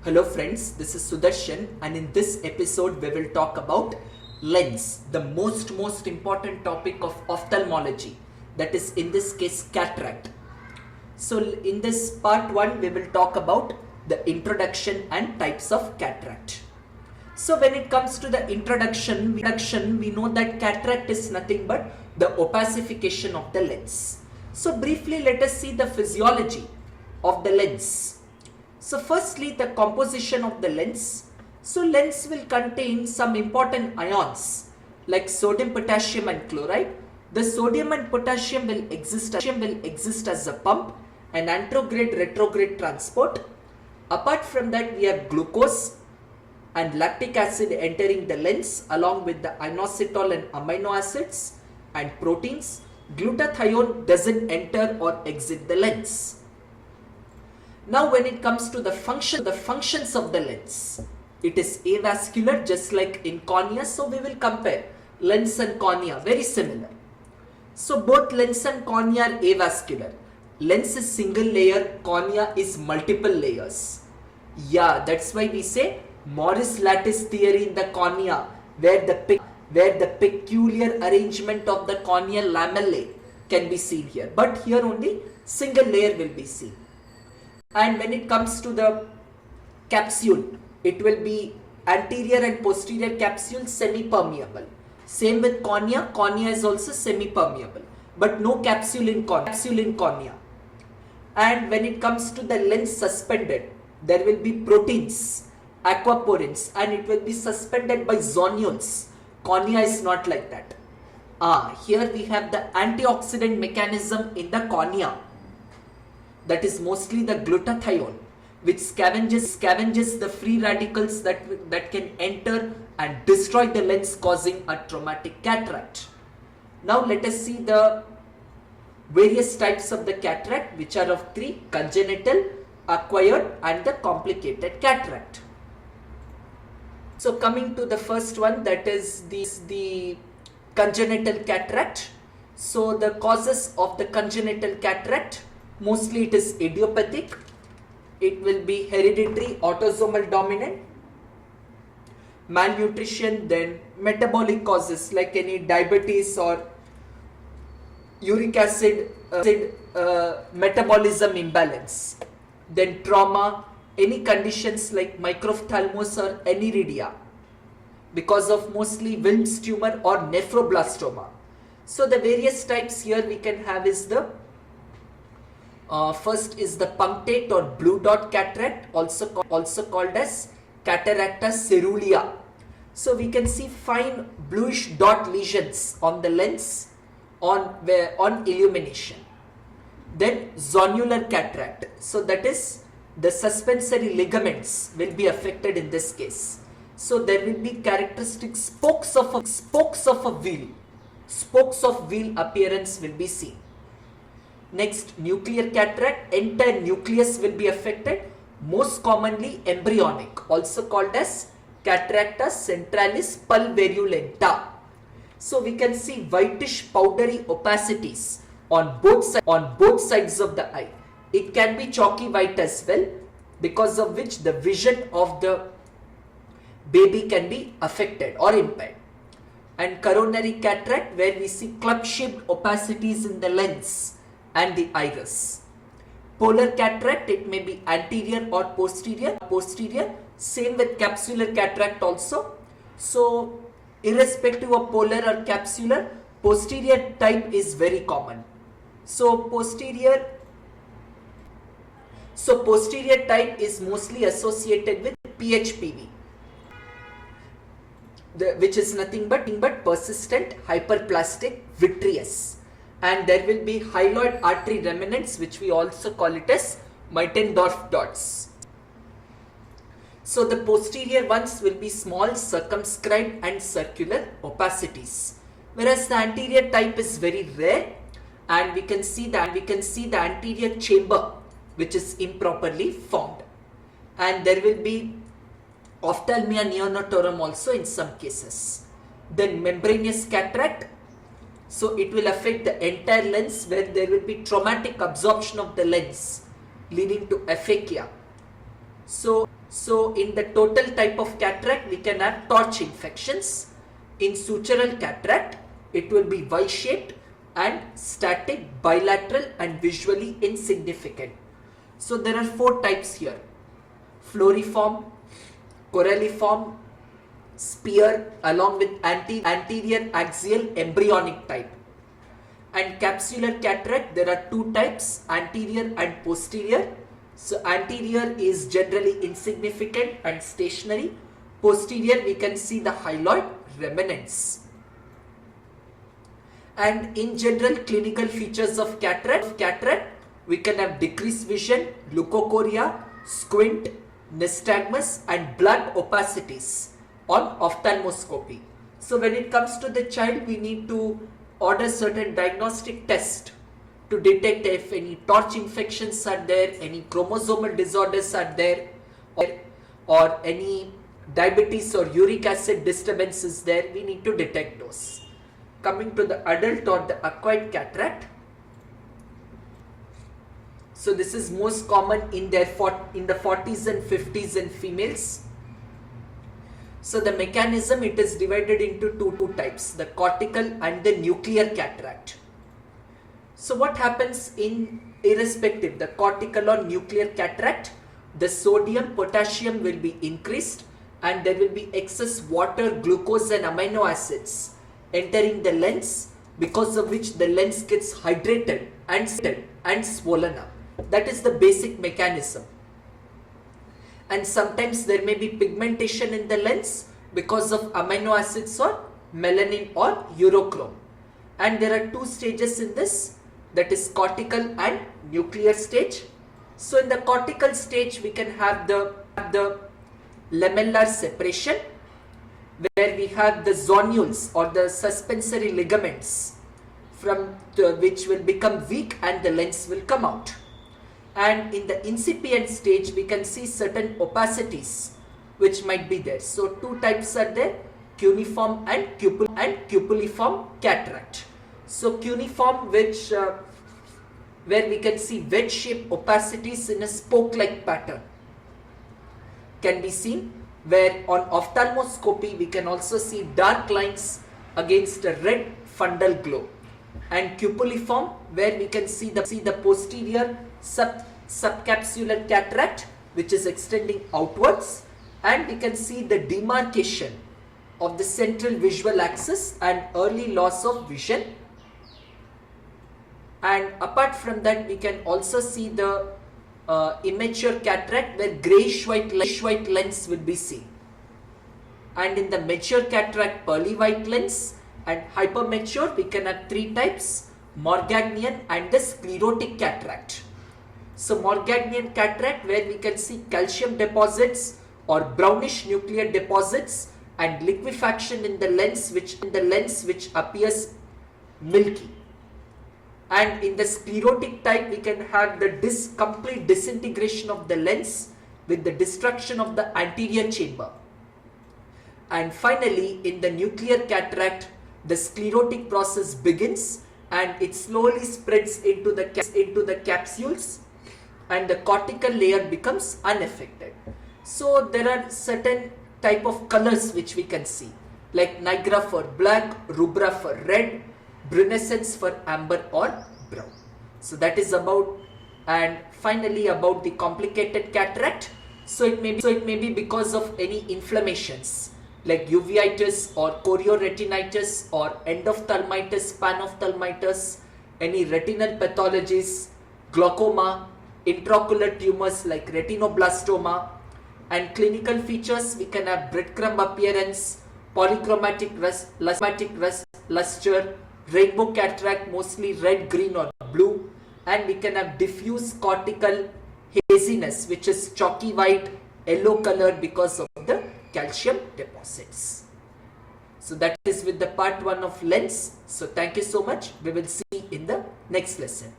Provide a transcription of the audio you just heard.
Hello friends, this is Sudharshan, and in this episode we will talk about lens, the most important topic of ophthalmology, that is in this case cataract. So in this part 1 we will talk about the introduction and types of cataract. So when it comes to the introduction, we know that cataract is nothing but the opacification of the lens. So briefly let us see the physiology of the lens. So firstly, the composition of the lens. So lens will contain some important ions like sodium, potassium and chloride. The sodium and potassium will exist as a pump and anterograde retrograde transport. Apart from that, we have glucose and lactic acid entering the lens along with the inositol and amino acids and proteins. Glutathione doesn't enter or exit the lens. Now when it comes to the functions of the lens, it is avascular just like in cornea. So we will compare lens and cornea, very similar. So both lens and cornea are avascular. Lens is single layer, cornea is multiple layers. Yeah, that's why we say Morris lattice theory in the cornea, where the peculiar arrangement of the corneal lamellae can be seen here. But here only single layer will be seen. And when it comes to the capsule, it will be anterior and posterior capsule semi-permeable. Same with cornea. Cornea is also semi-permeable, but no capsule in cornea. And when it comes to the lens suspended, there will be proteins, aquaporins, and it will be suspended by zonules. Cornea is not like that. Here we have the antioxidant mechanism in the cornea. That is mostly the glutathione, which scavenges the free radicals that can enter and destroy the lens, causing a traumatic cataract. Now let us see the various types of the cataract, which are of three: congenital, acquired and the complicated cataract. So coming to the first one, that is the congenital cataract. So the causes of the congenital cataract, mostly it is idiopathic. It will be hereditary, autosomal dominant, malnutrition, then metabolic causes like any diabetes or uric acid metabolism imbalance, then trauma, any conditions like microphthalmos or aniridia because of mostly Wilms tumor or nephroblastoma. So the various types here we can have is the first is the punctate or blue dot cataract, also called as cataracta caerulea. So we can see fine bluish dot lesions on the lens on illumination. Then zonular cataract. So that is the suspensory ligaments will be affected in this case. So there will be characteristic spokes of a wheel. Spokes of wheel appearance will be seen. Next, nuclear cataract, entire nucleus will be affected, most commonly embryonic, also called as cataracta centralis pulverulenta. So we can see whitish powdery opacities on both sides of the eye. It can be chalky white as well, because of which the vision of the baby can be affected or impaired. And coronary cataract, where we see club-shaped opacities in the lens and the iris. Polar cataract, it may be anterior or posterior. Same with capsular cataract also. So irrespective of polar or capsular, posterior type is very common. So posterior type is mostly associated with PHPV, which is nothing but persistent hyperplastic vitreous. And there will be hyaloid artery remnants, which we also call it as Mittendorf dots. So the posterior ones will be small, circumscribed and circular opacities, whereas the anterior type is very rare, and we can see the anterior chamber which is improperly formed. And there will be ophthalmia neonatorum also in some cases. Then membranous cataract. So it will affect the entire lens, where there will be traumatic absorption of the lens leading to aphakia. So So in the total type of cataract, we can have torch infections. In sutural cataract, it will be Y-shaped and static, bilateral and visually insignificant. So there are 4 types here: floriform, coralliform, spear, along with anterior axial embryonic type. And capsular cataract, there are 2 types, anterior and posterior. So anterior is generally insignificant and stationary. Posterior, we can see the hyaloid remnants. And in general, clinical features of cataract, we can have decreased vision, leukocoria, squint, nystagmus and blood opacities on ophthalmoscopy. So when it comes to the child, we need to order certain diagnostic tests to detect if any torch infections are there, any chromosomal disorders are there, or any diabetes or uric acid disturbance is there. We need to detect those. Coming to the adult or the acquired cataract. So this is most common in the 40s and 50s in females. So the mechanism, it is divided into two types, the cortical and the nuclear cataract. So what happens in irrespective, the cortical or nuclear cataract, the sodium, potassium will be increased and there will be excess water, glucose and amino acids entering the lens, because of which the lens gets hydrated and swollen up. That is the basic mechanism. And sometimes there may be pigmentation in the lens because of amino acids or melanin or urochrome. And there are 2 stages in this, that is cortical and nuclear stage. So in the cortical stage, we can have the lamellar separation, where we have the zonules or the suspensory ligaments which will become weak and the lens will come out. And in the incipient stage, we can see certain opacities which might be there. So 2 types are there, cuneiform and cupuliform cataract. So cuneiform, where we can see wedge-shaped opacities in a spoke-like pattern can be seen, where on ophthalmoscopy we can also see dark lines against a red fundal glow. And cupuliform, where we can see the posterior subcapsular cataract which is extending outwards, and we can see the demarcation of the central visual axis and early loss of vision. And apart from that, we can also see the immature cataract, where greyish white lens will be seen. And in the mature cataract, pearly white lens. And hypermature, we can have 3 types, Morganian and the sclerotic cataract. So Morganian cataract, where we can see calcium deposits or brownish nuclear deposits and liquefaction in the lens which appears milky. And in the sclerotic type, we can have the complete disintegration of the lens with the destruction of the anterior chamber. And finally, in the nuclear cataract, the sclerotic process begins and it slowly spreads into the capsules and the cortical layer becomes unaffected. So there are certain type of colors which we can see, like nigra for black, rubra for red, brunescence for amber or brown. So that is about, and finally about the complicated cataract. So it may be because of any inflammations like uveitis or chorioretinitis or endophthalmitis, panophthalmitis, any retinal pathologies, glaucoma, intraocular tumors like retinoblastoma. And clinical features, we can have breadcrumb appearance, polychromatic luster, rainbow cataract, mostly red, green or blue, and we can have diffuse cortical haziness, which is chalky white, yellow color because of the calcium deposits. So that is with the part 1 of lens. So thank you so much. We will see in the next lesson.